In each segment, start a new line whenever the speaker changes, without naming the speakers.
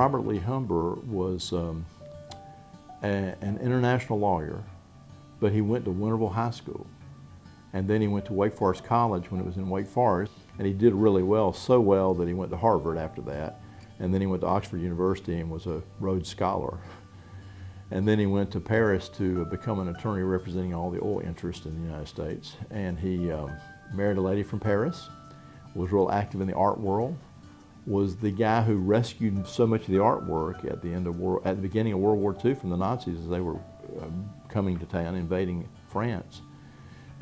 Robert Lee Humber was an international lawyer, but he went to Winterville High School. And then he went to Wake Forest College when it was in Wake Forest, and he did really well, so well that he went to Harvard after that. And then he went to Oxford University and was a Rhodes Scholar. And then he went to Paris to become an attorney representing all the oil interests in the United States. And he married a lady from Paris, was real active in the art world, was the guy who rescued so much of the artwork at the beginning of World War II from the Nazis as they were coming to town, invading France.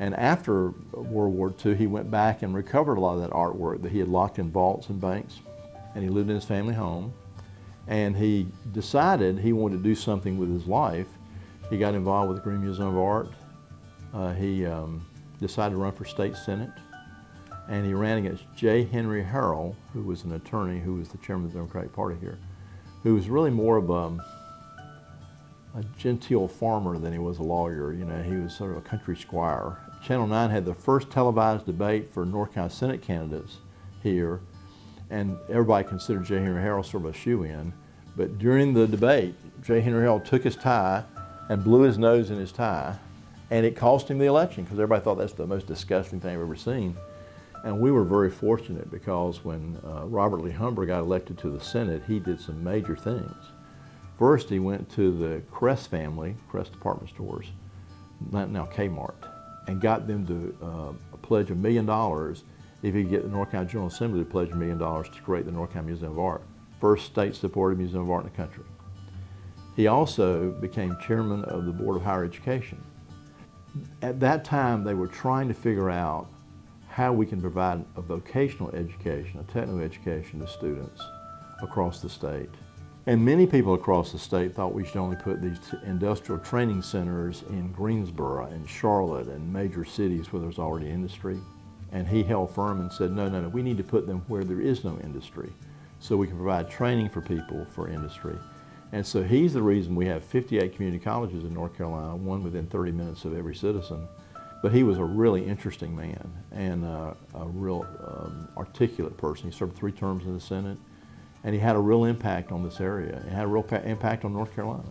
And after World War II, he went back and recovered a lot of that artwork that he had locked in vaults and banks. And he lived in his family home. And he decided he wanted to do something with his life. He got involved with the Greenville Museum of Art. He decided to run for state senate. And he ran against J. Henry Harrell, who was an attorney who was the chairman of the Democratic Party here, who was really more of a genteel farmer than he was a lawyer. You know, he was sort of a country squire. Channel 9 had the first televised debate for North Carolina Senate candidates here, and everybody considered J. Henry Harrell sort of a shoo-in. But during the debate, J. Henry Harrell took his tie and blew his nose in his tie, and it cost him the election because everybody thought that's the most disgusting thing I've ever seen. And we were very fortunate because when Robert Lee Humber got elected to the Senate, he did some major things. First, he went to the Crest family, Crest department stores, now Kmart, and got them to pledge $1 million if he could get the North Carolina General Assembly to pledge $1 million to create the North Carolina Museum of Art, first state-supported museum of art in the country. He also became chairman of the Board of Higher Education. At that time, they were trying to figure out how we can provide a vocational education, a technical education to students across the state. And many people across the state thought we should only put these industrial training centers in Greensboro and Charlotte and major cities where there's already industry. And he held firm and said, no, we need to put them where there is no industry so we can provide training for people for industry. And so he's the reason we have 58 community colleges in North Carolina, one within 30 minutes of every citizen. But he was a really interesting man and a real articulate person. He served 3 terms in the Senate, and he had a real impact on this area. He had a real impact on North Carolina.